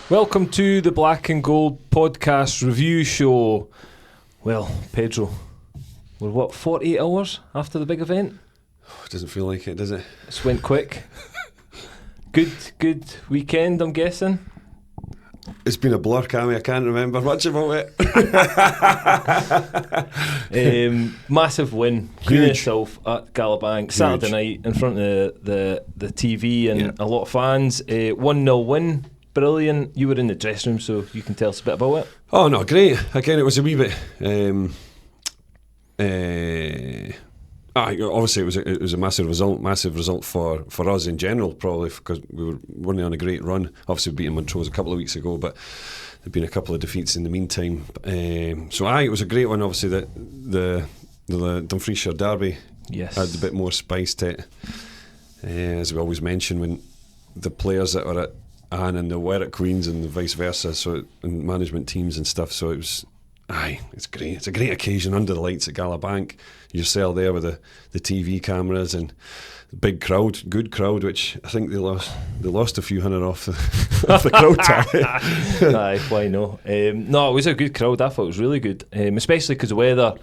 Welcome to the Black and Gold podcast review show. Well, Pedro, we're what, 48 hours after the big event? It doesn't feel like it, does it? It's went quick. Good weekend, I'm guessing. It's been a blur, Cammy. I can't remember much about it. Massive win. Queen itself at Galabank Saturday night in front of the TV and a lot of fans. 1-0 win. Brilliant. You were in the dressing room, so you can tell us a bit about it. Oh no, great. Again, it was a wee bit. Obviously, it was a massive result for us in general, probably because we weren't on a great run. Obviously, beating Montrose a couple of weeks ago, but there'd been a couple of defeats in the meantime. It was a great one. Obviously, the Dumfriesshire derby had a bit more spice to it, as we always mention when the players that were at Annan they were at Queens and vice versa. So and management teams and stuff. So it was. It's great. It's a great occasion under the lights at Galabank. Yourself there with the TV cameras and the big crowd, good crowd, which I think they lost a few hundred off the crowd tally. Aye, why no? No, it was a good crowd. I thought it was really good, especially because the weather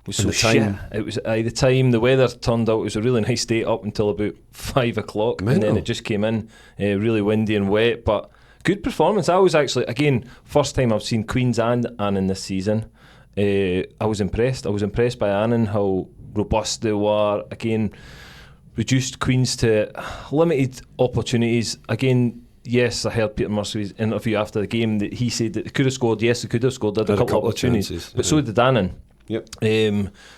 was so shit. It was the time the weather turned out. It was a really nice day up until about 5 o'clock, and then it just came in really windy and wet, but. Good performance. I was actually, again, first time I've seen Queens and Annan this season. I was impressed. I was impressed by Annan, how robust they were. Again, reduced Queens to limited opportunities. Again, yes, I heard Peter Murphy's interview after the game that he said that they could have scored. Yes, they could have scored. They had a couple of opportunities. But so did Annan. Yep.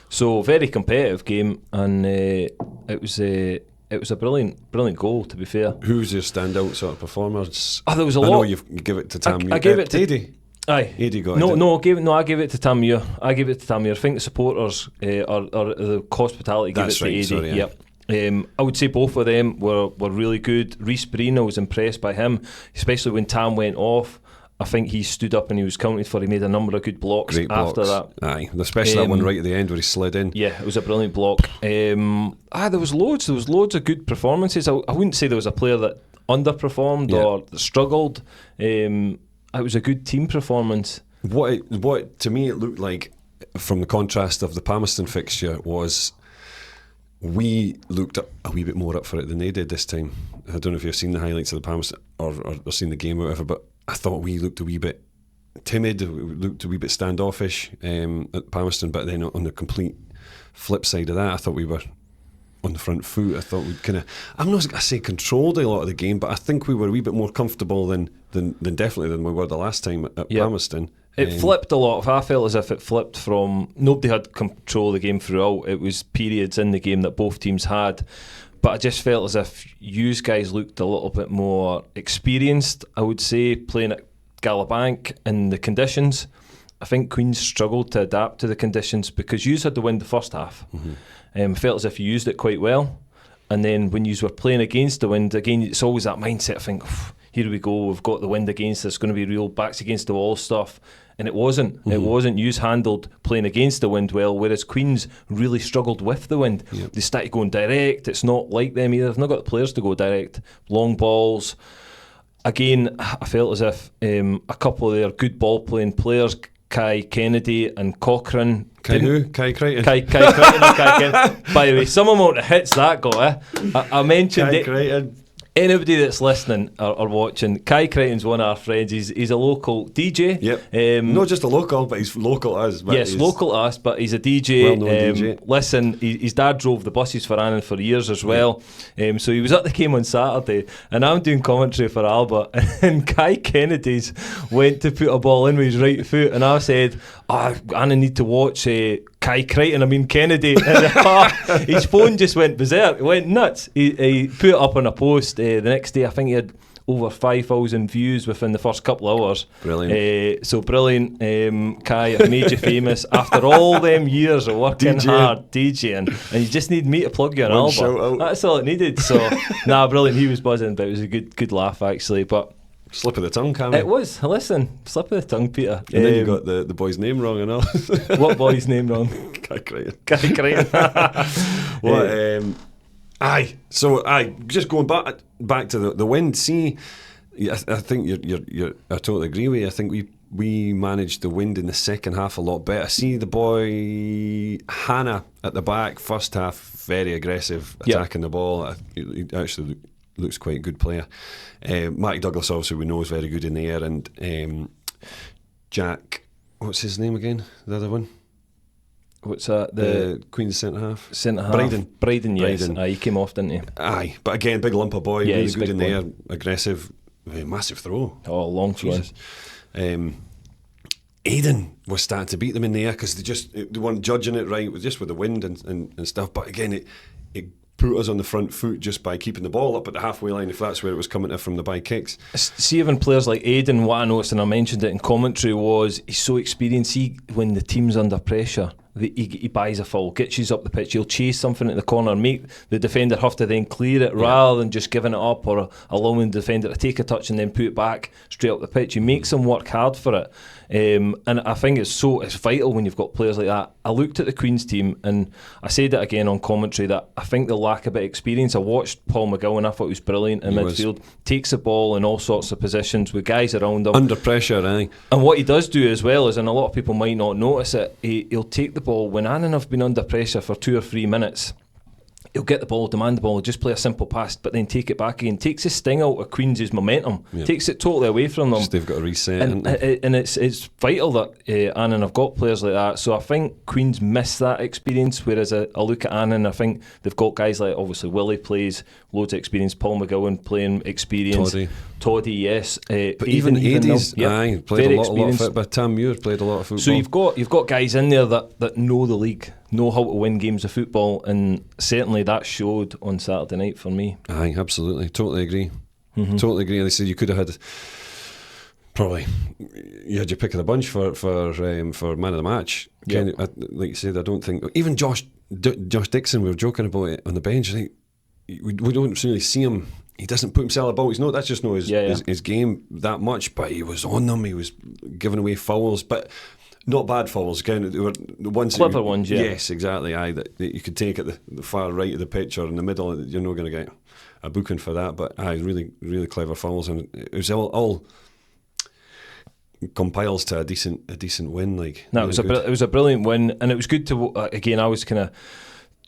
So very competitive game, and it was a brilliant goal, to be fair. Who's your standout sort of performers? There was a lot. I know you give it to Tam. I gave it to Eddie. Aye. Eddie got it. I gave it to Tam Muir. I think the supporters or the hospitality gave it to Eddie. Sorry, Yep. I would say both of them were really good. Rhys Breen, I was impressed by him, especially when Tam went off. I think he stood up and he was counted for. He made a number of good blocks after that. Aye, especially that one right at the end where he slid in. Yeah, it was a brilliant block. There was loads of good performances. I wouldn't say there was a player that underperformed or struggled. It was a good team performance. What to me it looked like from the contrast of the Palmerston fixture was we looked a wee bit more up for it than they did this time. I don't know if you've seen the highlights of the Palmerston or seen the game or whatever, but I thought we looked a wee bit timid, we looked a wee bit standoffish at Palmerston, but then on the complete flip side of that, I thought we were on the front foot. I thought we'd kind of, I'm not going to say controlled a lot of the game, but I think we were a wee bit more comfortable than definitely than we were the last time at Palmerston. It flipped a lot. I felt as if it flipped from nobody had control of the game throughout. It was periods in the game that both teams had. But I just felt as if you guys looked a little bit more experienced, I would say, playing at Galabank in the conditions. I think Queens struggled to adapt to the conditions because you had to win the first half. Mm-hmm. Felt as if you used it quite well. And then when you were playing against the wind, again, it's always that mindset. I think, here we go, we've got the wind against us, it's going to be real backs against the wall stuff. And it wasn't. Mm-hmm. It wasn't. Yous handled playing against the wind well, whereas Queens really struggled with the wind. Yep. They started going direct. It's not like them either. They've not got the players to go direct. Long balls. Again, I felt as if a couple of their good ball playing players, Kai Kennedy and Cochrane. Kai Crichton. Kai Crichton and Kai Kennedy. By the way, some amount of hits that got, I mentioned Kai Crichton. Anybody that's listening or watching, Kai Crichton's one of our friends. He's a local DJ. Yep. Not just a local, but he's local to us. Yes, local to us, but he's a DJ. Well-known DJ. Listen, his dad drove the buses for Annan for years as well. So he was at the game on Saturday, and I'm doing commentary for Albert, and Kai Kennedy's went to put a ball in with his right foot, and I said, Annan need to watch Kai Kennedy. His phone just went berserk. It went nuts. He put it up on a post the next day. I think he had over 5,000 views within the first couple of hours. Brilliant. So brilliant. Kai, I've made you famous after all them years of working hard DJing, and you just need me to plug you an album. That's all it needed. So brilliant. He was buzzing, but it was a good laugh actually. But slip of the tongue, Cammy. It was. Listen, slip of the tongue, Peter. And then you got the boy's name wrong and all. What boy's name wrong? Kai Crichton. Kai Crichton. What? So just going back to the wind. See, Yeah, I think I totally agree with you. I think we managed the wind in the second half a lot better. See the boy Hannah at the back, first half, very aggressive, attacking the ball. He actually looks quite a good player. Matty Douglas, also, we know, is very good in the air. And Jack, what's his name again? The other one? What's that? The Queen's centre half. Bryden, yes. He came off, didn't he? Aye, but again, big lump of boy, really good in the air, aggressive, massive throw. Oh, long throw. Aidan was starting to beat them in the air because they weren't judging it right, just with the wind and stuff. But again, it put us on the front foot just by keeping the ball up at the halfway line, if that's where it was coming to from the by kicks. See, even players like Aidan, what I noticed, and I mentioned it in commentary, was he's so experienced. When the team's under pressure, he buys a foul, gets you up the pitch, he'll chase something at the corner, make the defender have to then clear it rather than just giving it up or allowing the defender to take a touch and then put it back straight up the pitch. He makes them work hard for it. And I think it's vital when you've got players like that. I looked at the Queen's team and I said it again on commentary that I think they lack a bit of experience. I watched Paul McGowan, I thought he was brilliant in midfield. Takes the ball in all sorts of positions with guys around him. Under pressure, aye. And what he does do as well is, and a lot of people might not notice it, he'll take the ball when Annan have been under pressure for 2 or 3 minutes. He'll get the ball, demand the ball, just play a simple pass, but then take it back again. Takes the sting out of Queens' momentum. Takes it totally away from them. Just they've got to reset. And it's vital that Annan have got players like that. So I think Queens miss that experience, whereas I look at Annan, I think they've got guys like, obviously, Willie plays, loads of experience, Paul McGowan playing experience. Toddy, yes. But even Eddie's, played a lot of it, but Tam Muir played a lot of football. So you've got guys in there that know the league, know how to win games of football, and certainly that showed on Saturday night for me. Aye, absolutely, totally agree. Totally agree. They said you could have had probably you had your pick of the bunch for man of the match. Like you said, I don't think even Josh Dixon, we were joking about it on the bench. I think we don't really see him. He doesn't put himself about. That's just not his game that much. But he was on them. He was giving away fouls, but not bad fouls. Again, they were the ones clever ones. Yeah. Yes, exactly. Aye, that you could take at the far right of the pitch or in the middle. You're not going to get a booking for that. But aye, really, really clever fouls, and it was all compiles to a decent win. Like no, it was a brilliant win, and it was good to again. I was kind of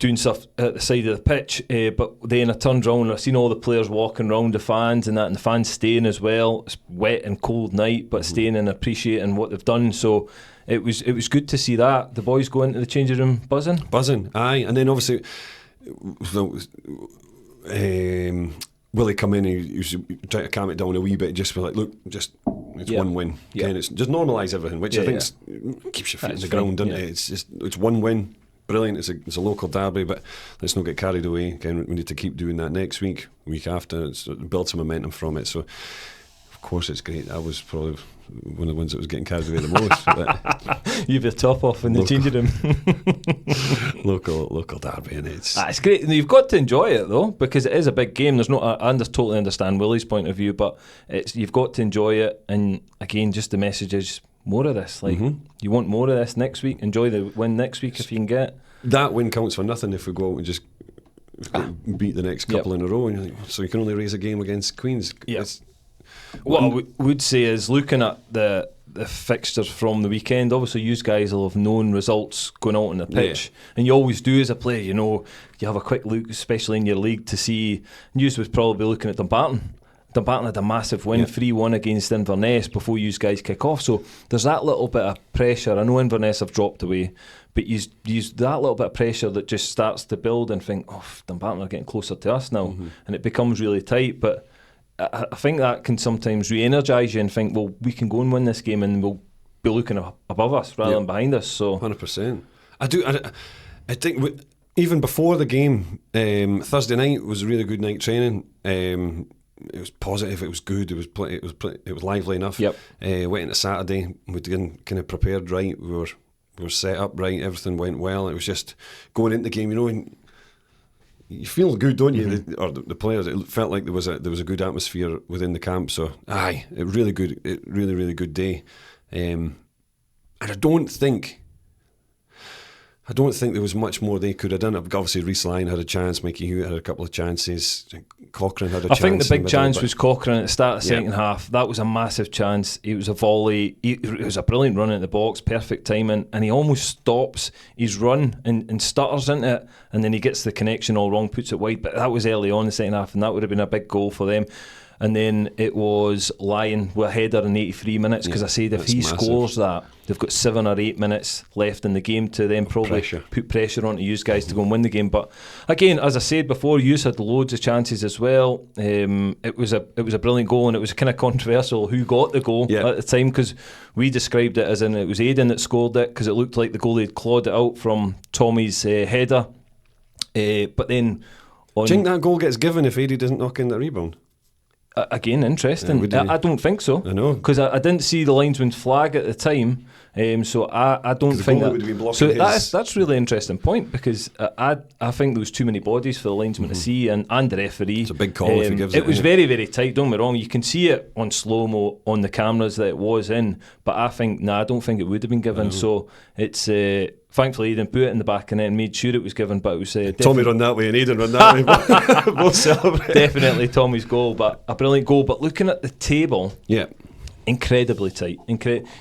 doing stuff at the side of the pitch, but then I turned around and I seen all the players walking around the fans and that, and the fans staying as well. It's wet and cold night, but staying and appreciating what they've done. So it was good to see that. The boys go into the changing room buzzing. Aye, and then obviously Willie come in, he was trying to calm it down a wee bit, just be like, look, it's one win. Again, it's just normalise everything, which I think keeps your feet on the ground, doesn't it? It's one win. Brilliant. It's a local derby, but let's not get carried away. Again, we need to keep doing that next week after, build some momentum from it. So, of course, it's great. That was probably one of the ones that was getting carried away the most. You've the top off in the changing room. local derby, and it's great. You've got to enjoy it though, because it is a big game. There's no. I totally understand Willie's point of view, but you've got to enjoy it. And again, just the message is more of this. Like you want more of this next week. Enjoy the win next week if you can get. That win counts for nothing if we go out and just beat the next couple in a row. And you're like, so you can only raise a game against Queens. What I would say is, looking at the fixtures from the weekend, obviously you guys will have known results going out on the pitch, and you always do as a player. You know, you have a quick look, especially in your league, to see. News was probably looking at Dumbarton. Dumbarton had a massive win, 3-1 against Inverness before you guys kick off. So there's that little bit of pressure. I know Inverness have dropped away, but you use that little bit of pressure that just starts to build and think, Dumbarton are getting closer to us now, and it becomes really tight. But I think that can sometimes re-energise you and think, well, we can go and win this game and we'll be looking above us rather than behind us. So 100%. I think even before the game, Thursday night was a really good night training. It was positive. It was good. It was lively enough. Went into Saturday. We'd kind of prepared right. We were set up right. Everything went well. It was just going into the game. You know, and you feel good, don't you? The players. It felt like there was a good atmosphere within the camp. So really good day. And I don't think there was much more they could have done. Obviously, Reece Lyon had a chance. Mikey Hewitt had a couple of chances. Cochrane had a I chance. think the big in chance middle, was Cochrane at the start of the second half. That was a massive chance. It was a volley. It was a brilliant run at the box, perfect timing, and he almost stops his run and stutters into it, and then he gets the connection all wrong, puts it wide. But that was early on in the second half, and that would have been a big goal for them. And then it was Lyon with a header in 83 minutes, because I said if he scores that, they've got 7 or 8 minutes left in the game to then probably put pressure onto you guys to go and win the game. But again, as I said before, you had loads of chances as well. It was a brilliant goal, and it was kind of controversial who got the goal at the time, because we described it as in it was Aidan that scored it, because it looked like the goalie had clawed it out from Tommy's header. But then, do you think that goal gets given if Aidan doesn't knock in the rebound? Again, interesting. I don't think so. I know, because I didn't see the linesman's flag at the time, so I don't think that. Would have been blocking so his... that's really interesting point, because I think there was too many bodies for the linesman to see, and the referee. It's a big call if he gives it. It was very, very tight. Don't get me wrong. You can see it on slow mo on the cameras that it was in, but I don't think it would have been given. So it's. Thankfully, he didn't put it in the back and then made sure it was given, but it was Tommy run that way and Aidan run that way. Both celebrate. Definitely Tommy's goal, but a brilliant goal. But looking at the table, incredibly tight.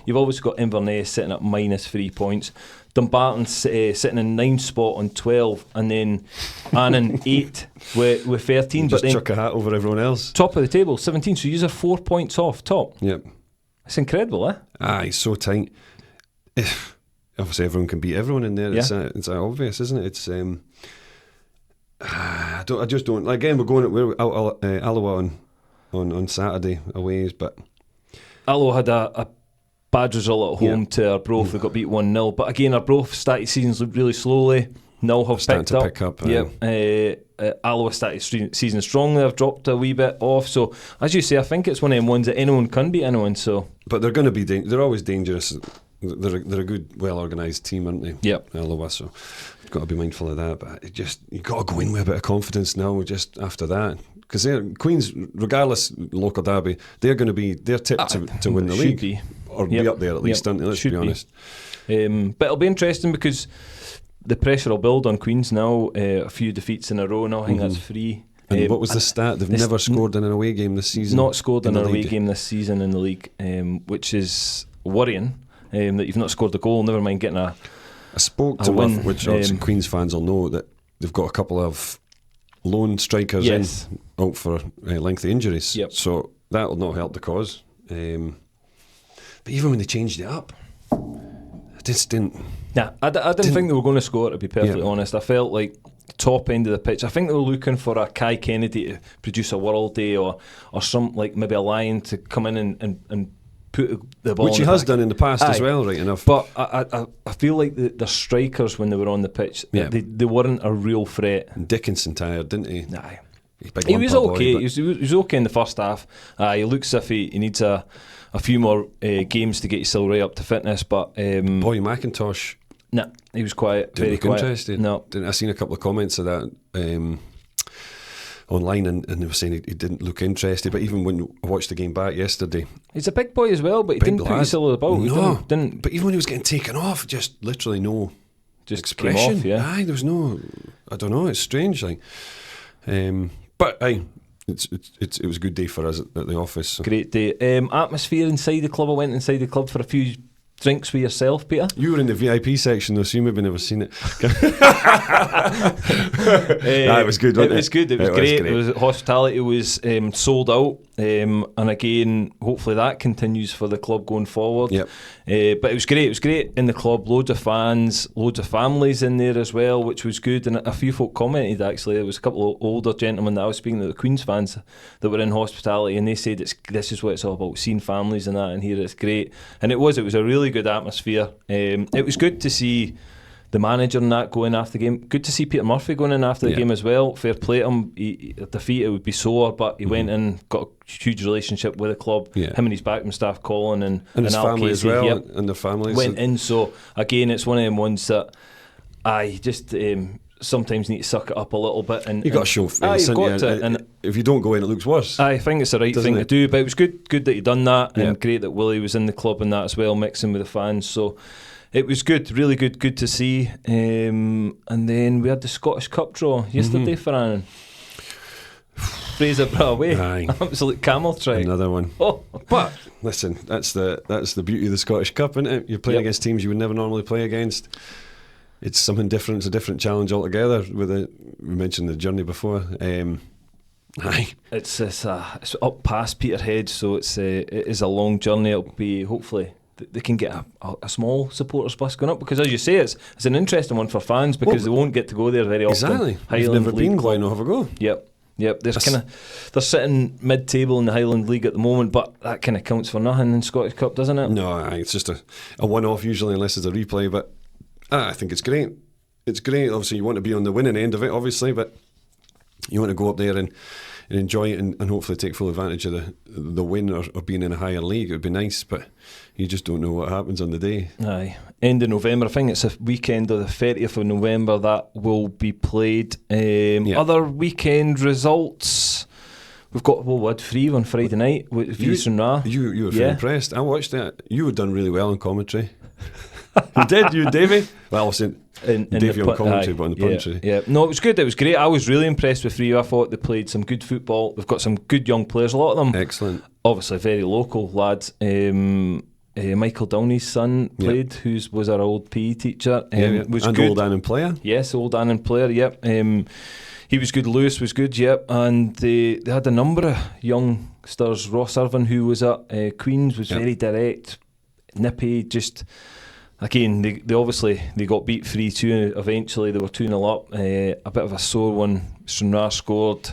You've always got Inverness sitting at -3 points, Dumbarton sitting in 9th spot on 12, and then Annan 8 with 13. Just but then chuck a hat over everyone else. Top of the table, 17. So you are 4 points off top. Yep. It's incredible, eh? It's so tight. Obviously, everyone can beat everyone in there. It's obvious, isn't it? It's I just don't. Again, we're out Alloa on Saturday away, but Alloa had a bad result at home to Arbroath. They got beat 1-0. But again, Arbroath started seasons really slowly. Now have picked up. Alloa started season strongly. I've dropped a wee bit off. So as you say, I think it's one of them ones that anyone can beat anyone. So, but they're going to be. They're always dangerous. They're a good, well organised team, aren't they? Yep. Alloa, so you've got to be mindful of that. But you've got to go in with a bit of confidence now. Just after that, because Queens, regardless local derby, they're tipped to win the league, be up there at least, aren't they? Let's be honest. But it'll be interesting because the pressure will build on Queens now. A few defeats in a row now. I think that's 3. And what was the stat? They've never scored in an away game this season. Not scored in an away game this season in the league, which is worrying. That you've not scored a goal, never mind getting I spoke to win, which obviously Queens fans will know, that they've got a couple of lone strikers out for lengthy injuries. Yep. So that will not help the cause. But even when they changed it up, I just didn't. I didn't think they were going to score, to be perfectly honest. I felt like top end of the pitch. I think they were looking for a Kai Kennedy to produce a world day, or some, like maybe a Lion to come in and put the ball, which he has done in the past as well, right enough. But I feel like the strikers, when they were on the pitch, they weren't a real threat. And Dickinson tired, didn't he? Nah. He was okay. He was okay in the first half. He looks as if he needs a few more games to get himself right up to fitness. But Boy McIntosh, he was quiet. Didn't very look quiet. Interested. No, I seen a couple of comments of that online, and they were saying he didn't look interested. But even when I watched the game back yesterday, he's a big boy as well, but he didn't put himself about. No, he didn't. But even when he was getting taken off, just literally no expression. Came off, there was no. I don't know. It's strange, like. But it was a good day for us at the office. So. Great day. Atmosphere inside the club. I went inside the club for a few drinks with yourself, Peter. You were in the VIP section though, so you maybe never seen it. It was good, wasn't it? It was good. It was great. It was hospitality was sold out, and again, hopefully that continues for the club going forward. Yep. But it was great. It was great in the club. Loads of fans, loads of families in there as well, which was good. And a few folk commented, actually. There was a couple of older gentlemen that I was speaking to, the Queens fans that were in hospitality, and they said this is what it's all about, seeing families and that, and here it's great. And it was a really good atmosphere. It was good to see the manager and that go in after the game. Good to see Peter Murphy going in after the game as well. Fair play to him. At defeat, it would be sore, but he went in, got a huge relationship with the club. Him and his backroom staff, Colin and his Al family Casey, as well, and their families went in. So again, it's one of them ones that I just sometimes need to suck it up a little bit. And you got to show face, and if you don't go in, it looks worse. I think it's the right thing to do, but it was good that he done that, and great that Willie was in the club and that as well, mixing with the fans. So it was good, really good to see. And then we had the Scottish Cup draw yesterday for Annan. Fraser away. Aye. Absolute camel track. Another one. Oh. But listen, that's the beauty of the Scottish Cup, isn't it? You're playing against teams you would never normally play against. It's something different. It's a different challenge altogether. We mentioned the journey before. Aye. It's up past Peterhead, so it is a long journey. It'll be, hopefully they can get a small supporters bus going up, because as you say, it's an interesting one for fans, because they won't get to go there very often. Exactly. Highland You've never League been, why not have a go? Yep. They're sitting mid-table in the Highland League at the moment, but that kind of counts for nothing in Scottish Cup, doesn't it? No, it's just a one-off usually, unless it's a replay. But I think it's great. It's great. Obviously, you want to be on the winning end of it, obviously, but you want to go up there and enjoy it and hopefully take full advantage of the win or being in a higher league. It would be nice, but you just don't know what happens on the day. Aye. End of November. I think it's a weekend of the 30th of November that will be played. Other weekend results. We've got, we had Free on Friday night with V's and Ra. You were very impressed. I watched that. You had done really well in commentary. You did, you and Davey? Well, obviously Davey on commentary, but on the punchery. Yeah. No, it was good. It was great. I was really impressed with Free. I thought they played some good football. They've got some good young players, a lot of them. Excellent. Obviously very local lads. Michael Downey's son played, who was our old PE teacher. Was and good. Old Annan player. Yes, Old Annan player, yep. He was good. Lewis was good, yep. And they had a number of youngsters. Ross Irvin, who was at Queens, was very direct, nippy, just... Again, they obviously got beat 3-2 eventually. They were 2-0 up. A bit of a sore one. Stranraer scored,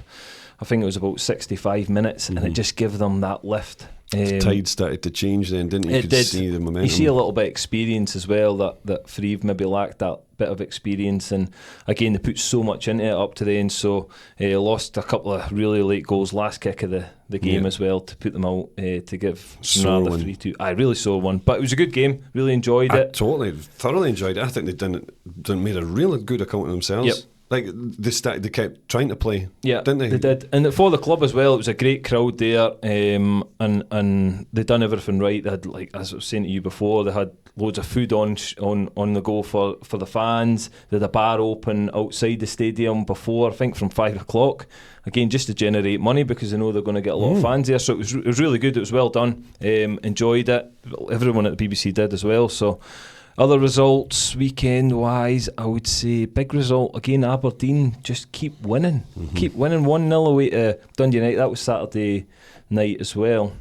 I think it was about 65 minutes, and it just gave them that lift. The tide started to change then, didn't it? You could see the momentum. You see a little bit of experience as well, that Free maybe lacked that bit of experience, and again they put so much into it up to the end, so lost a couple of really late goals, last kick of the game as well, to put them out, to give Stranraer the 3-2. I really saw one, but it was a good game, really enjoyed it. Totally, thoroughly enjoyed it. I think they've made a really good account of themselves. Yep. Like they kept trying to play, didn't they? They did, and for the club as well, it was a great crowd there, and they done everything right. They had, like as I was saying to you before, they had loads of food on the go for the fans. They had a bar open outside the stadium before, I think from 5 o'clock. Again, just to generate money, because they know they're going to get a lot of fans there. So it was really good. It was well done. Enjoyed it. Everyone at the BBC did as well. So. Other results, weekend-wise, I would say big result. Again, Aberdeen just keep winning. Keep winning 1-0 away to Dundee United. That was Saturday night as well.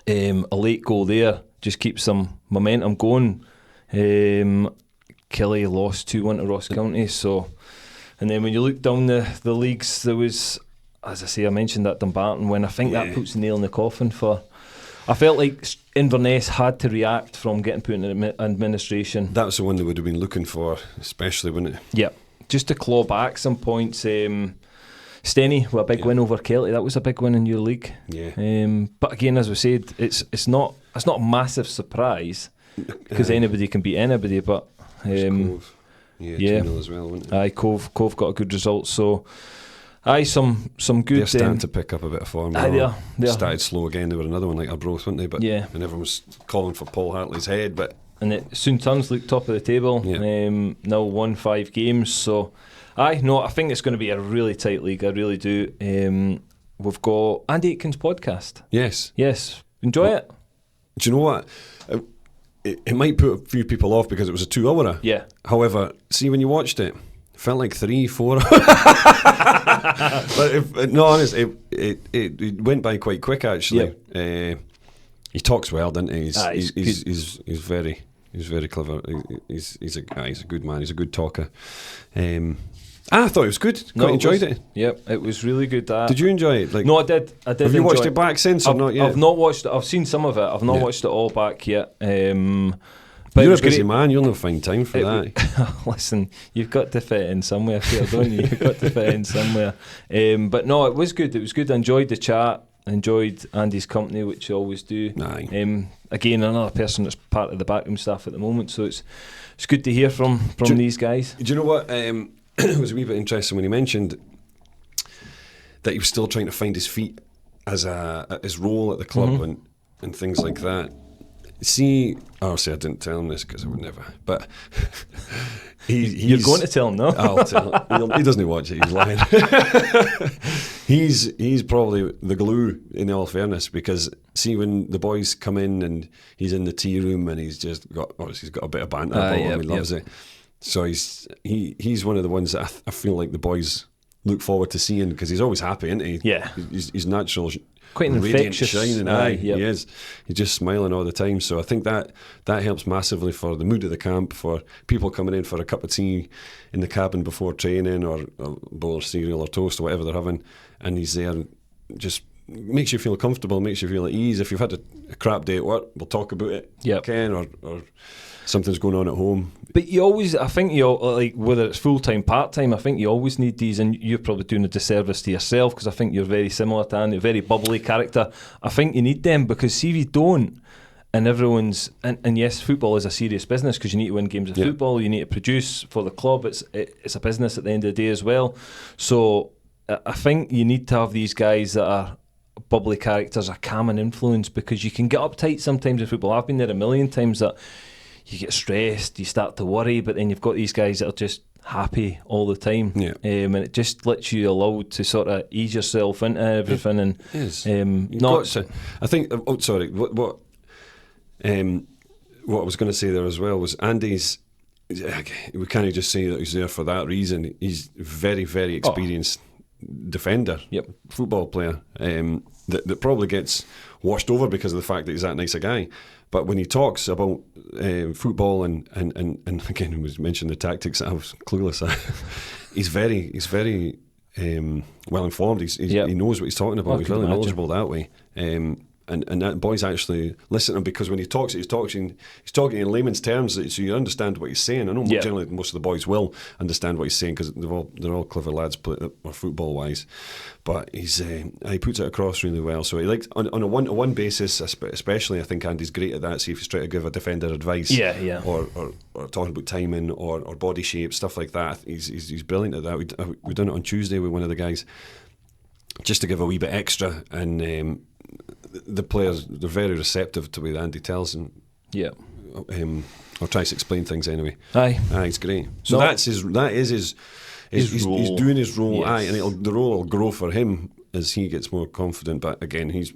A late goal there just keeps some momentum going. Kelly lost 2-1 to Ross County. So, and then when you look down the leagues, there was, as I say, I mentioned that Dumbarton win. I think that puts the nail in the coffin for... I felt like Inverness had to react from getting put in administration. That's the one they would have been looking for, especially, wouldn't it? Yeah, just to claw back some points. Steny with a big win over Kelty. That was a big win in your league. Yeah. But again, as we said, it's not a massive surprise, because anybody can beat anybody. But Cove. Yeah, 2-0 as well, wouldn't it? Aye, Cove got a good result. So. Aye, some good... They're starting to pick up a bit of form. Aye, they are. Started slow again. They were another one like Arbroath, weren't they? But and everyone was calling for Paul Hartley's head. But and it soon turns, look top of the table. Now won 5 games. So, I think it's going to be a really tight league. I really do. We've got Andy Aitken's podcast. Yes. Enjoy it. Do you know what? It might put a few people off because it was a 2-hourer. Yeah. However, see, when you watched it, felt like 3-4. But no, honest, it went by quite quick actually. He talks well, doesn't he? He's very clever. He's a good man. He's a good talker. I thought it was good. Quite enjoyed it. Yep, it was really good. Did you enjoy it? No, I did. Have you watched it back since or not yet? I've not watched it. I've seen some of it. I've not watched it all back yet. But you're a busy man, you'll not find time for that. Listen, you've got to fit in somewhere, Peter, don't you? You've got to fit in somewhere. But no, it was good. It was good. I enjoyed the chat. I enjoyed Andy's company, which you always do. Again, another person that's part of the backroom staff at the moment, so it's good to hear from these guys. Do you know what? It was a wee bit interesting when he mentioned that he was still trying to find his feet as his role at the club and things like that. See, obviously I didn't tell him this because I would never, but you're going to tell him, no? I'll tell him. He doesn't watch it, he's lying. he's probably the glue, in all fairness, because see when the boys come in and he's in the tea room and he's got a bit of banter about him, he loves it. So he's one of the ones that I feel like the boys look forward to seeing, because he's always happy, isn't he? Yeah, he's natural, quite an radiant, infectious, shining eye. He is. He's just smiling all the time. So I think that helps massively for the mood of the camp, for people coming in for a cup of tea in the cabin before training, or a bowl of cereal or toast or whatever they're having, and he's there, and just makes you feel comfortable, makes you feel at ease. If you've had a crap day at work, we'll talk about it, Ken, or something's going on at home. But I think like, whether it's full-time, part-time, I think you always need these, and you're probably doing a disservice to yourself, because I think you're very similar to Andy, a very bubbly character. I think you need them, because see if you don't, and everyone's, and yes, football is a serious business, because you need to win games of football, you need to produce for the club, it's a business at the end of the day as well. So I think you need to have these guys that are bubbly characters, a calming influence, because you can get uptight sometimes in football. I've been there a million times that you get stressed, you start to worry, but then you've got these guys that are just happy all the time, and it just lets you allowed to sort of ease yourself into everything. And I think. Oh, sorry. What I was going to say there as well was Andy's. We can't just say that he's there for that reason. He's very, very experienced defender, football player, that probably gets washed over because of the fact that he's that nice a guy. But when he talks about football and again, we mentioned the tactics that I was clueless at, he's very well informed. He knows what he's talking about. He's really knowledgeable that way. And that boys actually listen to him, because when he's talking in layman's terms, so you understand what he's saying. I know generally most of the boys will understand what he's saying, because they're all clever lads, football wise. But he puts it across really well. So he likes on a one-to-one basis, especially. I think Andy's great at that. See if he's trying to give a defender advice, or talking about timing or body shape, stuff like that. He's brilliant at that. We done it on Tuesday with one of the guys, just to give a wee bit extra, and the players, they're very receptive to what Andy tells them. Or tries to explain things anyway. It's great. So that is his he's doing his role. Yes. And the role will grow for him as he gets more confident. But again, he's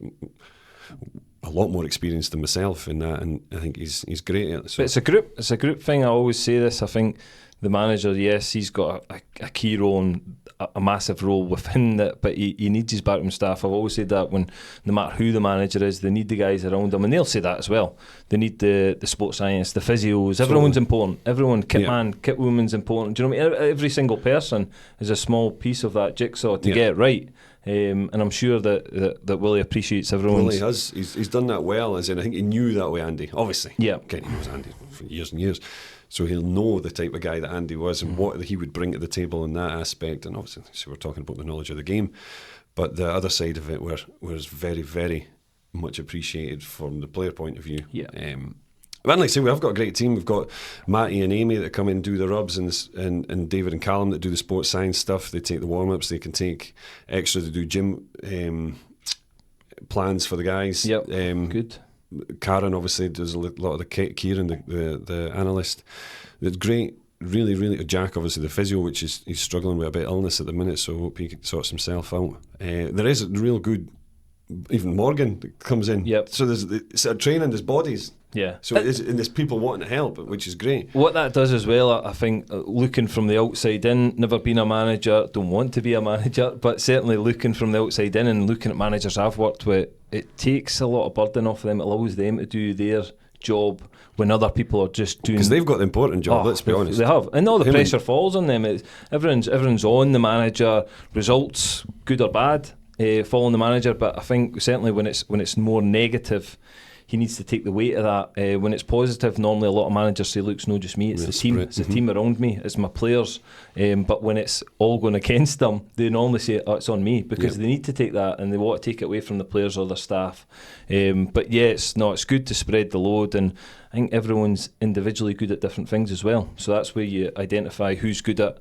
a lot more experienced than myself in that, and I think he's great at it. So. But it's a group thing. I always say this. I think the manager, yes, he's got a key role and a massive role within that, but he needs his backroom staff. I've always said that no matter who the manager is, they need the guys around them, and they'll say that as well. They need the sports science, the physios. Everyone's important. Everyone, kit man, kit woman's important. Do you know what I mean? Every single person is a small piece of that jigsaw to get it right. And I'm sure that Willie appreciates everyone. Willie has. He's done that well. As in, I think he knew that way, Andy. Obviously, again, he knows Andy for years and years. So he'll know the type of guy that Andy was and what he would bring to the table in that aspect. And obviously, so we're talking about the knowledge of the game. But the other side of it was very, very much appreciated from the player point of view. But like I say, we've got a great team. We've got Matty and Amy that come in and do the rubs, and David and Callum that do the sports science stuff. They take the warm-ups. They can take extra to do gym plans for the guys. Good. Karen obviously does a lot of the Kieran, the analyst. It's great, really, really. Jack obviously the physio, which he's struggling with a bit of illness at the minute, so I hope he sorts himself out. There is a real good, even Morgan that comes in. So there's a training, there's bodies. So there's people wanting to help, which is great. What that does as well, I think, looking from the outside in, never been a manager, don't want to be a manager, but certainly looking from the outside in and looking at managers I've worked with, it takes a lot of burden off them. It allows them to do their job when other people are just doing, because they've got the important job. Let's be honest, they have, and all the pressure falls on them. Everyone's on the manager. Results, good or bad, fall on the manager. But I think certainly when it's more negative, he needs to take the weight of that. When it's positive, normally a lot of managers say, look, it's not just me, it's the team. It's the team around me, it's my players. But when it's all going against them, they normally say, it's on me, because they need to take that and they want to take it away from the players or the staff. But it's good to spread the load, and I think everyone's individually good at different things as well. So that's where you identify who's good at.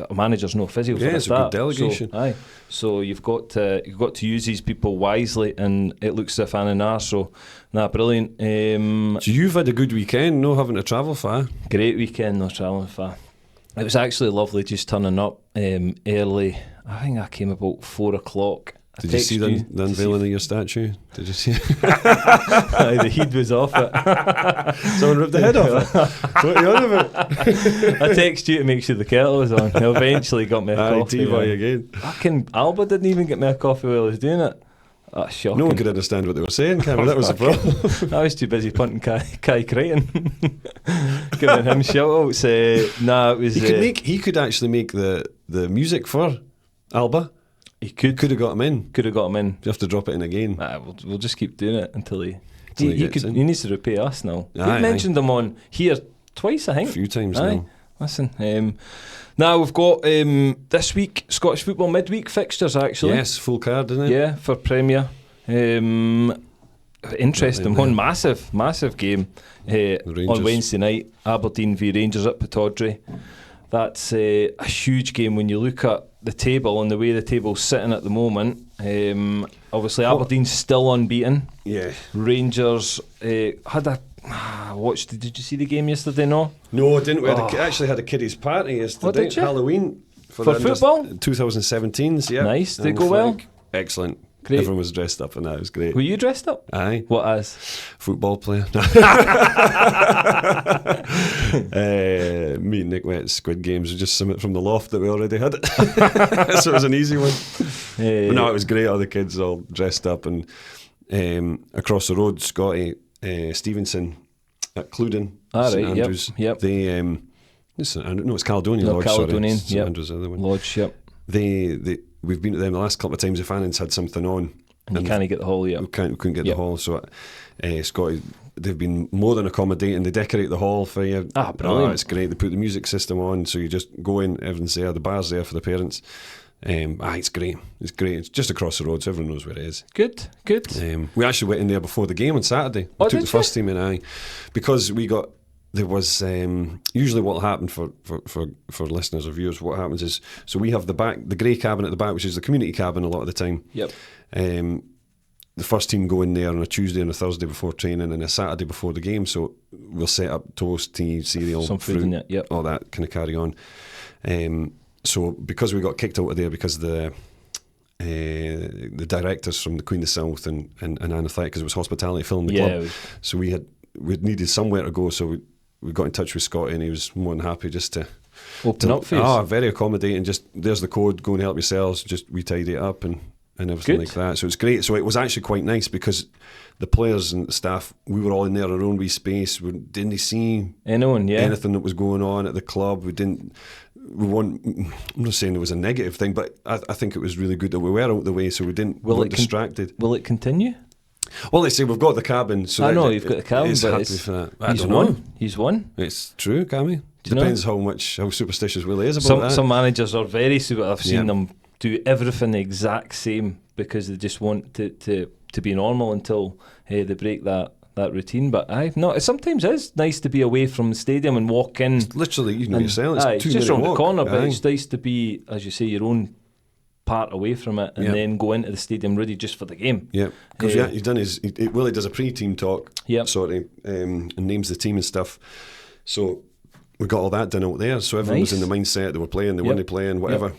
A manager's no physio for it's a good delegation. So you've got to use these people wisely, and it looks as if Annan are. So brilliant. So you've had a good weekend, no having to travel far. Great weekend, no travelling far. It was actually lovely just turning up early. I think I came about 4 o'clock. Did you see the unveiling of your statue? Did you see it? The head was off it. Someone ripped the head off it. What are you on about? I texted you to make sure the kettle was on. He eventually got me a coffee. T-boy again. Fucking Alba didn't even get me a coffee while I was doing it. That's shocking. No one could understand what they were saying, Cameron. That was the problem. I was too busy punting Kai Crichton. Giving him shout-outs. It was... He could actually make the music for Alba. He could have got him in. Could have got him in. You have to drop it in again. We'll just keep doing it until he he needs to repay us now. We Aye, mentioned him on here twice, I think. A few times now. Listen, now we've got this week Scottish football midweek fixtures actually. Yes, full card, isn't it? Yeah, for Premier. Interesting one, massive game on Wednesday night. Aberdeen v Rangers at Pittodrie. That's a huge game when you look at the table and the way the table's sitting at the moment. Obviously, Aberdeen's still unbeaten. Yeah. Rangers had a... watched. Did you see the game yesterday? No, I didn't. We actually had a kiddies' party yesterday. What, did you? Halloween for football. 2017s. Yeah. Nice. Did it go well? Excellent. Great. Everyone was dressed up, and that was great. Were you dressed up? Aye. What as? Football player. Me and Nick went to Squid Games. Just something from the loft that we already had. So it was an easy one. But no, it was great. All the kids all dressed up, and across the road, Scotty Stevenson at Cluden, St Andrews. Yep. They it's Caledonian Lodge. Caledonian. Sorry, St Andrews, the other one. Lodge. Yep. We've been to them the last couple of times. The Fannons had something on, and you can't get the hall yet. We couldn't get the hall. So Scotty, they've been more than accommodating. They decorate the hall for you. Brilliant! It's great. They put the music system on, so you just go in. Everyone's there. The bar's there for the parents. It's great. It's great. It's just across the road, so everyone knows where it is. Good. We actually went in there before the game on Saturday. We took the first team in, because we got. There was usually what will happen for listeners or viewers. What happens is, so we have the grey cabin at the back, which is the community cabin a lot of the time. Yep. The first team go in there on a Tuesday and a Thursday before training, and a Saturday before the game. So we'll set up toast, tea, cereal, some fruit in it. Yep. All that kind of carry on. So because we got kicked out of there because the directors from the Queen of the South and Annan Athletic, because it was hospitality filling the club. So we needed somewhere to go. So we got in touch with Scotty, and he was more than happy just to open up for you. Very accommodating. Just there's the code, go and help yourselves. Just we tidy it up and everything like that. So it's great. So it was actually quite nice because the players and the staff, we were all in there our own wee space. We didn't see anything that was going on at the club. I'm not saying it was a negative thing, but I think it was really good that we were out of the way, so we weren't distracted. Will it continue? Well, they say we've got the cabin. So I know you've got the cabin, but he's won. It's true, Cammy. Depends how superstitious Willie is about that. Some managers are very super. I've seen them do everything the exact same because they just want to be normal until they break that routine. But it sometimes is nice to be away from the stadium and walk in. It's literally, yourself. It's just around the corner, but it's nice to be, as you say, your own part away from it, and then go into the stadium ready just for the game. Yeah, because he's done Willie does a pre-team talk, and names the team and stuff. So we got all that done out there. So everyone was in the mindset they were playing, they weren't playing, whatever. Yep.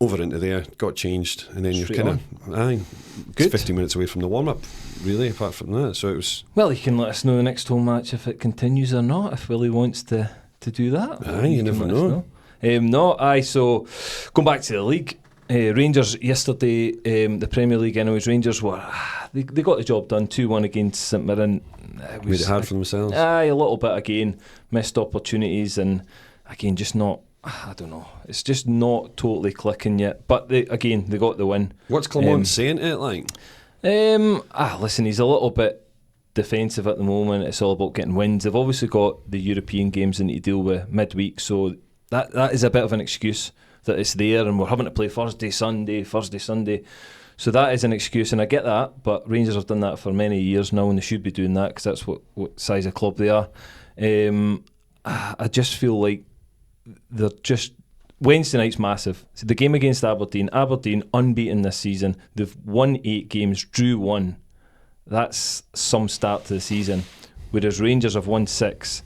Over into there, got changed, and then you're kind of 50 minutes away from the warm-up, really, apart from that. So it was... Well, you can let us know the next home match if it continues or not, if Willie wants to do that. You never know. So going back to the league, Rangers yesterday, the Premier League anyways, Rangers were... They got the job done, 2-1 against St Mirren. Made it hard for themselves. A little bit again, missed opportunities, and again, just not... I don't know. It's just not totally clicking yet. But they got the win. What's Clement saying to it like? Listen, he's a little bit defensive at the moment. It's all about getting wins. They've obviously got the European games they need to deal with midweek, so that is a bit of an excuse that it's there, and we're having to play Thursday, Sunday. So that is an excuse, and I get that. But Rangers have done that for many years now, and they should be doing that because that's what size of club they are. I just feel like they're just... Wednesday night's massive. So the game against Aberdeen unbeaten this season. They've won 8 games, drew 1. That's some start to the season. Whereas Rangers have won 6,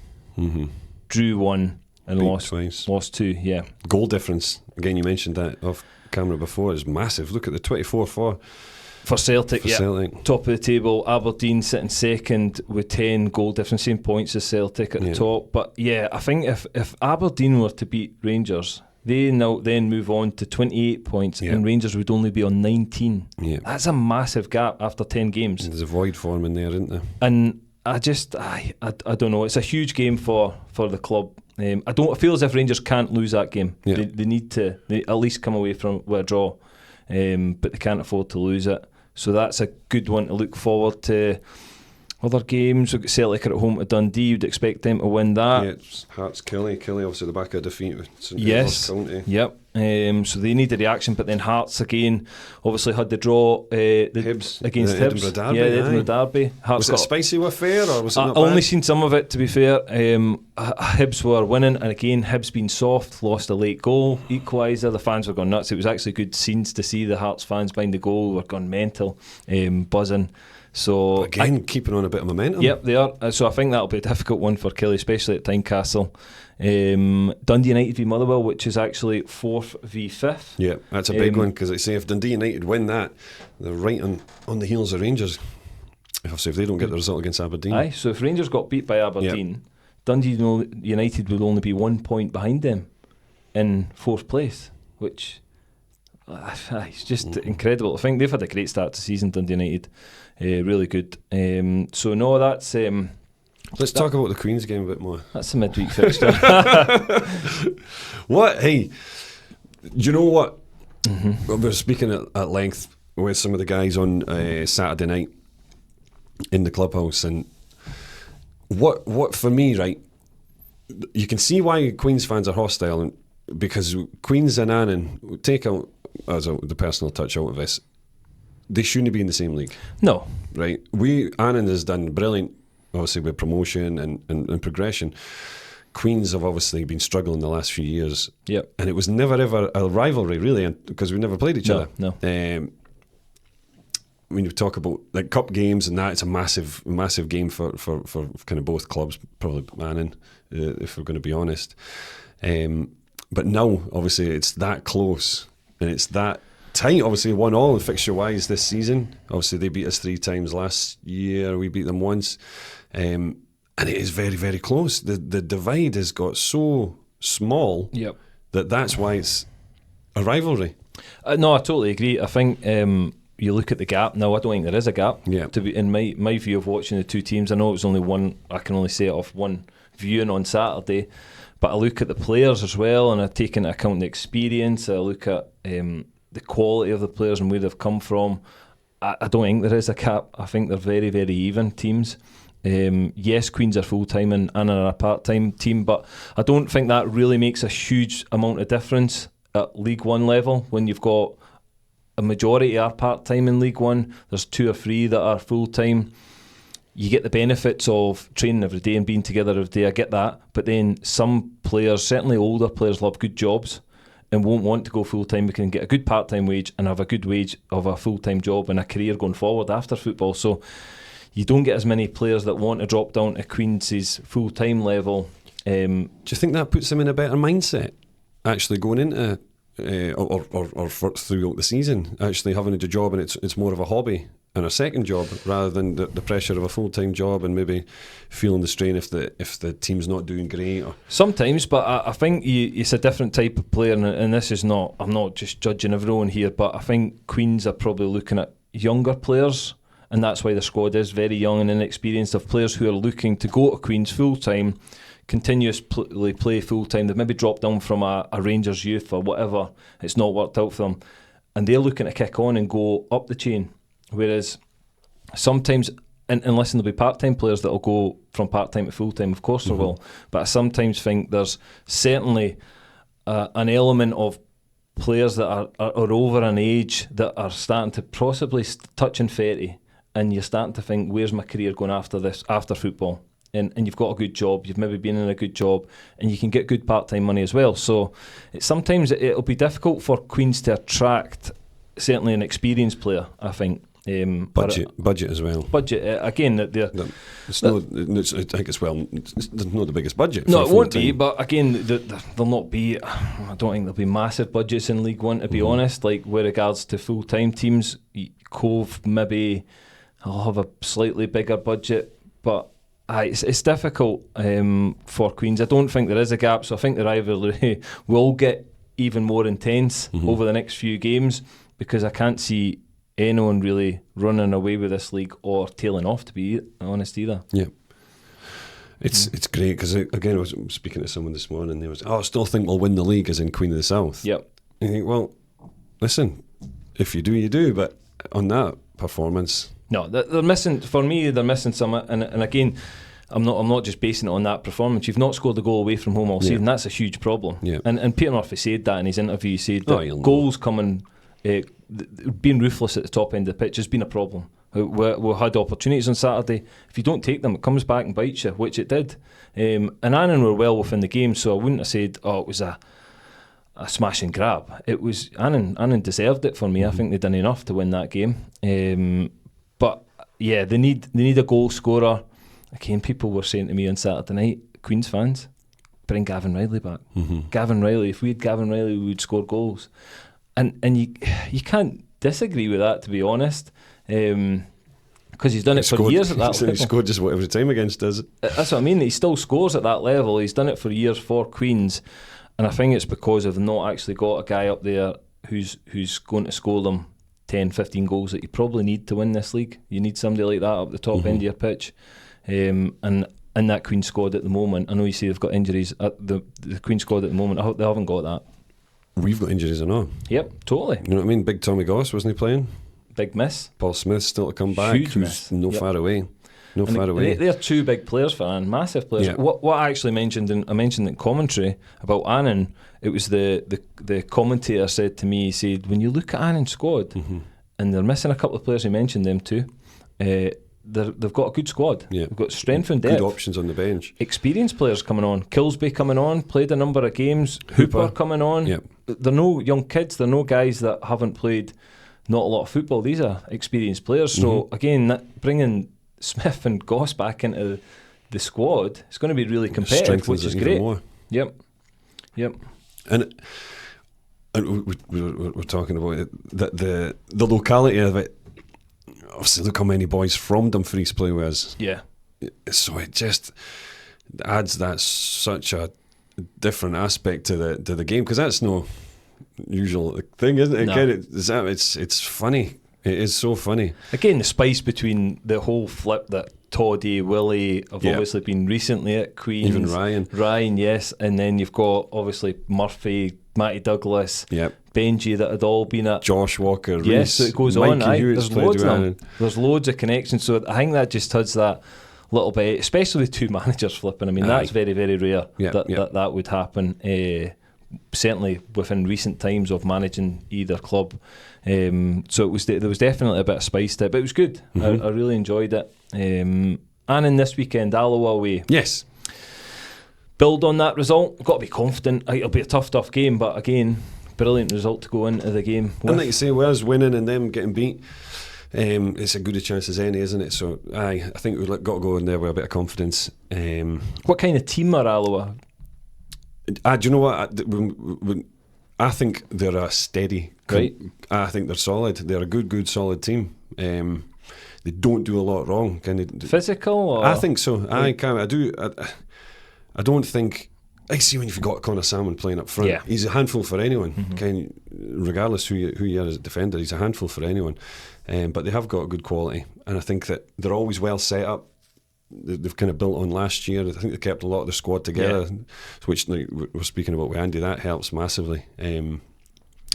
drew 1, and lost 2. Yeah, goal difference again. You mentioned that off camera before, is massive. Look at the 24-4 for Celtic. For Celtic. Top of the table. Aberdeen sitting second with 10 goal difference, same points as Celtic at the top. But yeah, I think if Aberdeen were to beat Rangers, they now then move on to 28 points, and Rangers would only be on 19. Yeah. That's a massive gap after 10 games. And there's a void forming there, isn't there? And I don't know. It's a huge game for the club. I feel as if Rangers can't lose that game. Yeah. They need to at least come away from with a draw, but they can't afford to lose it. So that's a good one to look forward to. Other games, we've got Celtic at home to Dundee. You'd expect them to win that. Yeah, it's Hearts, Killie obviously the back of defeat with St Edmunds County. Yep. So they need a reaction, but then Hearts again obviously had the draw Hibs against the Hibs. Edinburgh Derby. Yeah, the Edinburgh Derby. Was it a spicy affair, or was it not I bad? only seen some of it, to be fair. Hibs were winning, and again Hibs being soft, lost a late goal equaliser. The fans were going nuts. It was actually good scenes to see. The Hearts fans behind the goal were going mental, buzzing. So again, keeping on a bit of momentum. Yep, they are. So I think that'll be a difficult one for Killie, especially at Tynecastle. Dundee United v Motherwell, which is actually 4th v 5th. Yeah, that's a big one, because I say if Dundee United win that, they're right on the heels of Rangers. Obviously, if they don't get the result against Aberdeen. Aye, so if Rangers got beat by Aberdeen, Dundee United will only be 1 point behind them in 4th place, which it's just incredible. I think they've had a great start to the season, Dundee United. Really good. So no, that's let's talk about the Queens game a bit more. That's a midweek fixture. What? Hey, do you know what? We were speaking at length with some of the guys on Saturday night in the clubhouse, and what for me, right? You can see why Queens fans are hostile, because Queens and Annan, take out as the personal touch out of this, they shouldn't be in the same league. No. Right? Annan has done brilliant, obviously, with promotion and progression. Queens have obviously been struggling the last few years. Yep. And it was never ever a rivalry, really, because we never played each other. No. When you talk about like cup games and that, it's a massive game for kind of both clubs, probably Annan, if we're going to be honest. But now, obviously, it's that close and it's that tight. Obviously, 1-1 fixture-wise this season. Obviously, they beat us 3 times last year. We beat them once. And it is very, very close. The divide has got so small that's why it's a rivalry. No, I totally agree. I think you look at the gap. Now, I don't think there is a gap. To be, in my view of watching the two teams, I know it was only one. I can only say it off one viewing on Saturday. But I look at the players as well, and I take into account the experience. I look at the quality of the players and where they've come from. I don't think there is a gap. I think they're very, very even teams. Yes, Queens are full-time and Annan are a part-time team, but I don't think that really makes a huge amount of difference at League One level when you've got a majority are part-time in League One. There's 2 or 3 that are full-time. You get the benefits of training every day and being together every day. I get that. But then some players, certainly older players, love good jobs and won't want to go full-time. We can get a good part-time wage and have a good wage of a full-time job and a career going forward after football. So you don't get as many players that want to drop down to Queen's full-time level. Do you think that puts them in a better mindset, actually going into or throughout the season, actually having a job and it's more of a hobby and a second job rather than the pressure of a full-time job and maybe feeling the strain if the team's not doing great? Sometimes, but I think it's a different type of player, and this is not, I'm not just judging everyone here, but I think Queens are probably looking at younger players, and that's why the squad is very young and inexperienced, of players who are looking to go to Queens full-time, continuously play full-time. They've maybe dropped down from a Rangers youth or whatever, it's not worked out for them, and they're looking to kick on and go up the chain. Whereas sometimes, and listen, there'll be part-time players that will go from part-time to full-time, of course there will, but I sometimes think there's certainly an element of players that are over an age that are starting to possibly touching 30, and you're starting to think, where's my career going after this, after football? And you've got a good job, you've maybe been in a good job, and you can get good part-time money as well. So sometimes it'll be difficult for Queens to attract certainly an experienced player, I think. Budget as well. Budget again. I think it's not the biggest budget. No, it won't be. But again, there'll not be. I don't think there'll be massive budgets in League One. To be honest, like with regards to full-time teams, Cove maybe I'll have a slightly bigger budget, but it's difficult for Queens. I don't think there is a gap, so I think the rivalry will get even more intense over the next few games, because I can't see anyone really running away with this league or tailing off, to be honest, either. Yeah. It's great, because again, I was speaking to someone this morning, they was, I still think we'll win the league as in Queen of the South. Yep. And you think, well, listen, if you do, you do, but on that performance... No, they're missing, for me, they're missing some, and again, I'm not just basing it on that performance. You've not scored a goal away from home all season. That's a huge problem. Yeah. And Peter Murphy said that in his interview. He said that goals coming... being ruthless at the top end of the pitch has been a problem. We had opportunities on Saturday. If you don't take them, it comes back and bites you, which it did. And Annan were well within the game, so I wouldn't have said, it was a smash and grab. It was Annan deserved it for me. I think they'd done enough to win that game. But yeah, they need a goal scorer. Again, people were saying to me on Saturday night, Queens fans, bring Gavin Riley back. Gavin Riley, if we had Gavin Riley, we would score goals. And you can't disagree with that, to be honest, because he's done it for years at that level. He scored just about every time against us. That's what I mean. He still scores at that level. He's done it for years for Queens, and I think it's because they've not actually got a guy up there who's going to score them 10, 15 goals that you probably need to win this league. You need somebody like that up the top end of your pitch, and that Queen's squad at the moment, I know you say they've got injuries. The Queen's squad at the moment, they haven't got that. We've got injuries or not. Yep, totally. You know what I mean? Big Tommy Goss, wasn't he playing? Big miss. Paul Smith still to come back. Huge miss. Far away. Far away. They're two big players for Annan, massive players. Yep. What I actually mentioned in commentary about Annan, it was the commentator said to me, he said, when you look at Annan's squad, and they're missing a couple of players, he mentioned them too, they've got a good squad. Yeah. They've got strength and depth. Good options on the bench. Experienced players coming on. Kilsby coming on, played a number of games. Hooper coming on. Yep. They're no young kids. They're no guys that haven't played not a lot of football. These are experienced players. So again, bringing Smith and Goss back into the squad, it's going to be really competitive, which is great. More. Yep. And we're talking about it, the locality of it. Obviously, look how many boys from Dumfries play with us. Yeah. So it just adds that such a different aspect to the game, because that's no usual thing, isn't it? No. Again, it's funny. It is so funny. Again, the spice between the whole flip that Toddy, Willie have obviously been recently at Queens. Even Ryan, yes. And then you've got obviously Murphy, Matty Douglas, Benji that had all been at Josh Walker, yes, so it goes Mikey on. There's loads of them. There's loads of connections. So I think that just adds that little bit, especially with two managers flipping. I mean, that's very, very rare that would happen. Certainly within recent times of managing either club. So there was definitely a bit of spice to it, but it was good. I really enjoyed it. And in this weekend, Alloa away. Yes. Build on that result. Got to be confident. It'll be a tough game, but again, brilliant result to go into the game with. And like you say, whereas winning and them getting beat, it's as good a chance as any, isn't it? So I think we've got to go in there with a bit of confidence. What kind of team are Alloa? Do you know what? I think they're a steady. Right. I think they're solid. They're a good, solid team. They don't do a lot wrong. Physical? Or? I think so. Right. I don't think. I see when you've got Connor Salmon playing up front. Yeah. He's a handful for anyone. Regardless who you are as a defender, he's a handful for anyone. But they have got good quality, and I think that they're always well set up. They've kind of built on last year. I think they kept a lot of their squad together, which we're speaking about with Andy. That helps massively.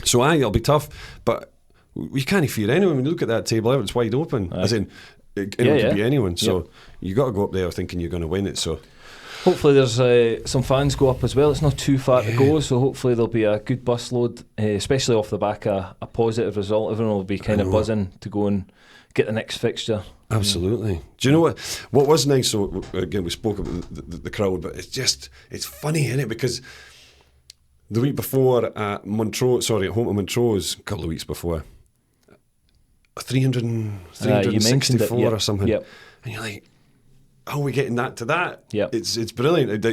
So it'll be tough, but you can't fear anyone. When you look at that table, it's wide open. As in, it could be anyone. So you got to go up there thinking you're going to win it. So hopefully there's some fans go up as well. It's not too far to go, so hopefully there'll be a good bus load, especially off the back of a positive result. Everyone will be kind of buzzing to go and get the next fixture. Absolutely. Do you know what was nice? So again, we spoke about the crowd, but it's funny, isn't it? Because the week before at home to Montrose, a couple of weeks before, 364 or something. Yep. And you're like, how are we getting that to that? Yep. It's brilliant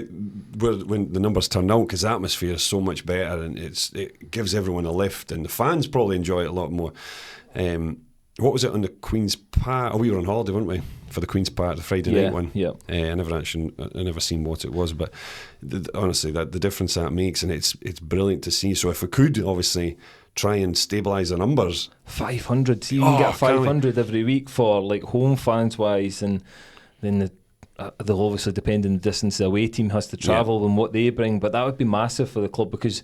when the numbers turn out, because the atmosphere is so much better, and it gives everyone a lift, and the fans probably enjoy it a lot more. What was it on the Queen's Park? Oh, we were on holiday, weren't we, for the Queen's Park, the Friday night one? Yeah. I never seen what it was, but honestly, the difference that makes, and it's brilliant to see. So if we could obviously try and stabilise the numbers, 500. See, you can get 500 every week for like home fans wise, and then they'll obviously depend on the distance the away team has to travel and what they bring. But that would be massive for the club, because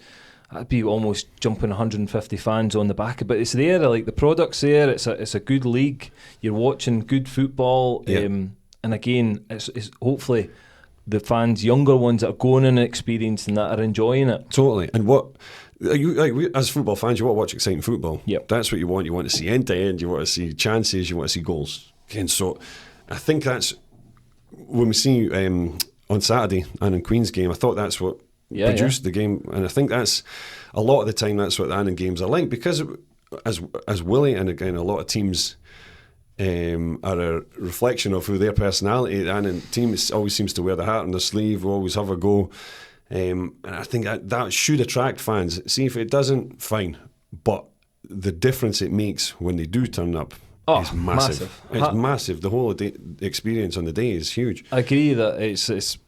that'd be almost jumping 150 fans on the back. But it's there, like the product's there. It's a good league. You're watching good football, and again, it's hopefully the fans, younger ones that are going in and experiencing that, are enjoying it. Totally. And what you, as football fans, you want to watch exciting football. Yep. That's what you want. You want to see end to end. You want to see chances. You want to see goals. And so, I think that's when we see on Saturday Annan Queens game. I thought that's what produced the game, and I think that's a lot of the time that's what the Annan games are like, because as Willie, and again a lot of teams are a reflection of who their personality. The Annan team always seems to wear the heart on their sleeve, always have a go, and I think that should attract fans. See, if it doesn't, fine, but the difference it makes when they do turn up is massive. It's massive. The whole experience on the day is huge. I agree that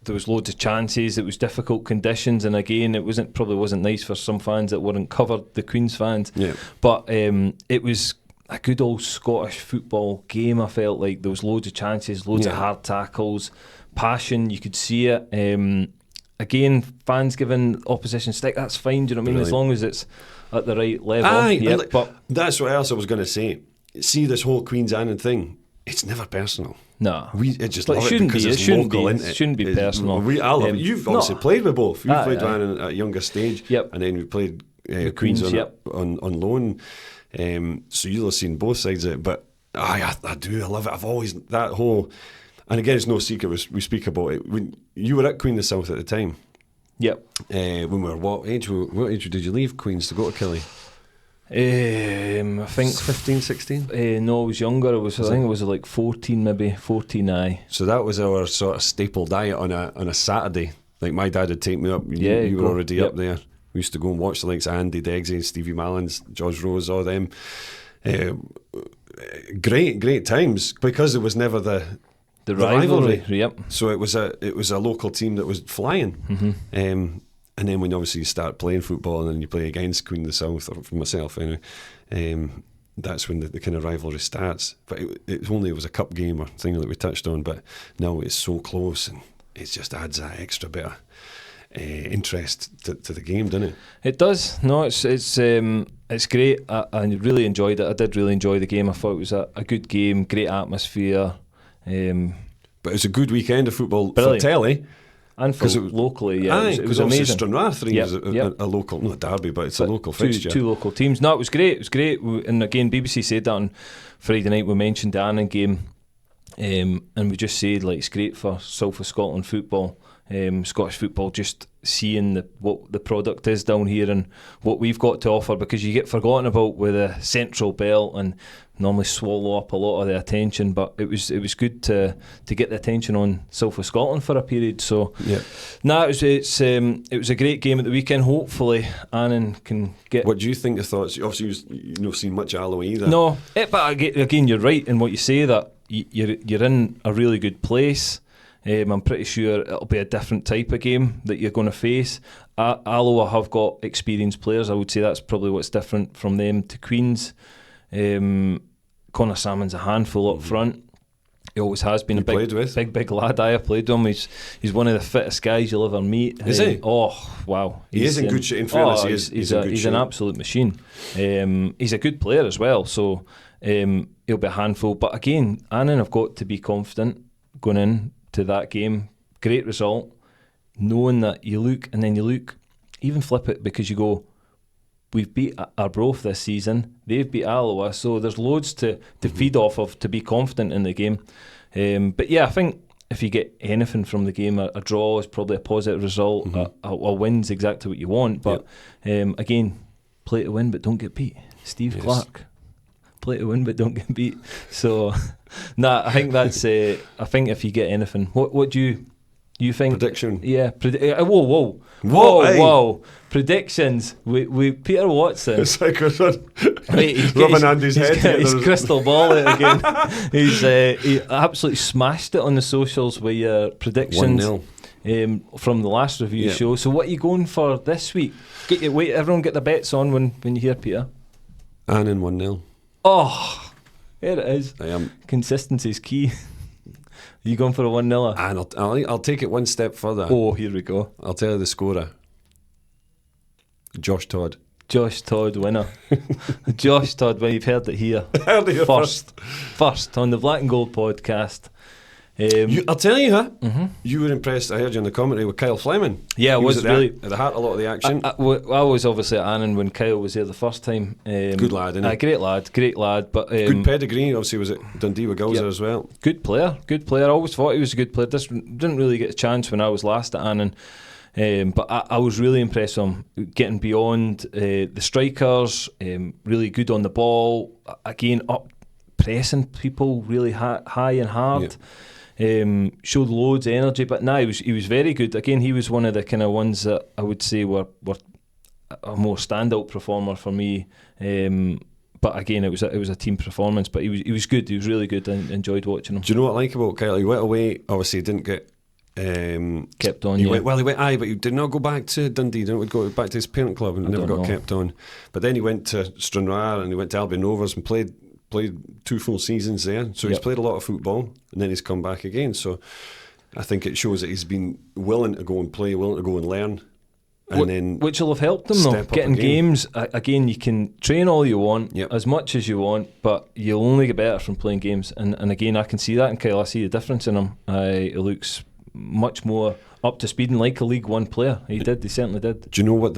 there was loads of chances. It was difficult conditions, and again, it probably wasn't nice for some fans that weren't covered, the Queens fans. Yeah. But it was a good old Scottish football game. I felt like there was loads of chances, loads of hard tackles, passion. You could see it. Again, fans giving opposition stick, that's fine. Do you know what I mean? As long as it's at the right level. But that's what else I was going to say. See, this whole Queen's Annan thing, it's never personal. No. It just love it because it's local, isn't it? It shouldn't be personal. I love it. You've obviously played with both. You've played with Annan at a younger stage, and then we played Queens on loan. So you'll have seen both sides of it. But I do. I love it. I've always, that whole, and again, it's no secret, we speak about it. When you were at Queen of the South at the time. Yep. When we were, what age did you leave Queens to go to Killie? I think 15, 16? No, I was younger. I think it was like 14, maybe 14. Aye. So that was our sort of staple diet on a Saturday. Like my dad would take me up. You were already up there. We used to go and watch the likes of Andy Deggsy, Stevie Mallins, George Rose, all them. Great times, because it was never the rivalry. Yep. So it was a local team that was flying. Mm-hmm. And then when obviously you start playing football and then you play against Queen of the South, or for myself anyway, that's when the kind of rivalry starts. But it was a cup game or thing that we touched on, but now it's so close, and it just adds that extra bit of interest to the game, doesn't it? It does. No, it's great. I really enjoyed it. I did really enjoy the game. I thought it was a good game, great atmosphere. But it's a good weekend of football for telly. And for locally, it was amazing. Stranraer 3 is a local, not a derby, but it's a local fixture. Two local teams. No, it was great. And again, BBC said that on Friday night. We mentioned the Annan game, and we just said like it's great for South of Scotland football, Scottish football. Just seeing what the product is down here and what we've got to offer, because you get forgotten about with the Central Belt and normally swallow up a lot of the attention, but it was good to get the attention on South of Scotland for a period. So it was a great game at the weekend. Hopefully Annan can get. What do you think the thoughts? Obviously you've not seen much Alloa either. No, but again you're right in what you say, that you're in a really good place. I'm pretty sure it'll be a different type of game that you're going to face. Alloa have got experienced players. I would say that's probably what's different from them to Queens. Connor Salmon's a handful up front. He always has been. Big lad. I played with him. He's one of the fittest guys you'll ever meet. Is he? Oh wow, he is in good shape. In fairness, he's an absolute machine. He's a good player as well. So he'll be a handful. But again, Annan have got to be confident going in to that game. Great result, knowing that you look, even flip it, because you go, we've beat Arbroath this season, they've beat Alloa, so there's loads to feed off of to be confident in the game. But yeah, I think if you get anything from the game, a draw is probably a positive result. A win's exactly what you want, but again, play to win but don't get beat. Steve Clark, play to win but don't get beat. So, I think that's. I think if you get anything, what do you think? Prediction. Yeah. Whoa. Predictions. We Peter Watson. It's like He's rubbing Andy's head. He's got his crystal ball out again. He absolutely smashed it on the socials with your predictions 1-0. from the last review show. So what are you going for this week? Everyone get the bets on when you hear Peter. Annan 1-0. Oh, there it is. I am. Consistency is key. You going for a 1-0? And I'll take it one step further. Oh, here we go. I'll tell you the scorer. Josh Todd. Josh Todd winner. Josh Todd, when you've heard it here. First on the Black and Gold podcast. I'll tell you, you were impressed. I heard you in the commentary with Kyle Fleming. Yeah, he was really at the heart of a lot of the action. I was obviously at Annan when Kyle was there the first time. Good lad, isn't he? Great lad. But good pedigree. Obviously, was at Dundee with Gulzer as well. Good player. I always thought he was a good player. Didn't really get a chance when I was last at Annan. But I was really impressed with him getting beyond the strikers. Really good on the ball. Again, up pressing people really high and hard. Yeah. Showed loads of energy, but he was very good. Again, he was one of the kind of ones that I would say were a more standout performer for me. But again, it was a team performance. But he was good. He was really good. I enjoyed watching him. Do you know what I like about Kyle? He went away. Obviously, he didn't get kept on. He went, but he did not go back to Dundee. He didn't go back to his parent club and never got kept on. But then he went to Stranraer and he went to Albion Rovers and played 2 full seasons there, so he's played a lot of football, and then he's come back again. So I think it shows that he's been willing to go and play, willing to go and learn, and then which will have helped him though. Getting games again, you can train all you want, as much as you want, but you'll only get better from playing games. And again, I can see that in Kyle. I see the difference in him. He looks much more up to speed and like a League One player. He certainly did. Do you know what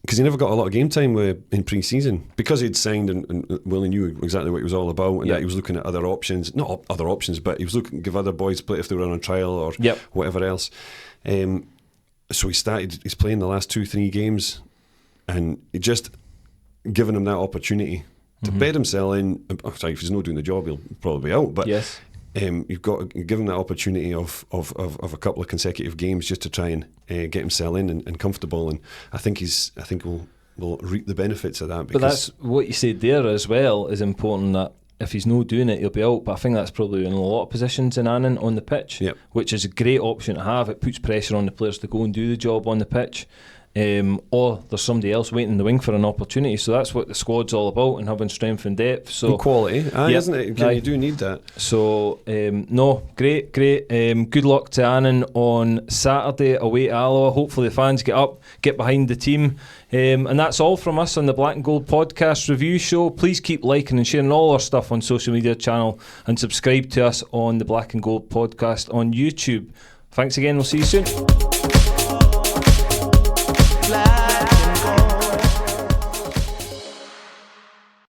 because he never got a lot of game time in pre-season because he'd signed and Willie knew exactly what he was all about, and that he was looking at other options, not other options, but he was looking to give other boys play if they were on a trial or whatever else. So he's playing the last 2-3 games, and he just given him that opportunity to bed himself in. Sorry, if he's not doing the job, he'll probably be out. But you've got to give him that opportunity of a couple of consecutive games just to try and get himself in and comfortable, and I think we'll reap the benefits of that. But that's what you said there as well is important, that if he's not doing it, he'll be out. But I think that's probably in a lot of positions in Annan on the pitch, which is a great option to have. It puts pressure on the players to go and do the job on the pitch. Or there's somebody else waiting in the wing for an opportunity. So that's what the squad's all about, and having strength and depth. So and quality, isn't it? You do need that. So great. Good luck to Annan on Saturday away at Alloa. Hopefully the fans get behind the team. And that's all from us on the Black and Gold podcast review show. Please keep liking and sharing all our stuff on social media channel, and subscribe to us on the Black and Gold podcast on YouTube. Thanks again. We'll see you soon.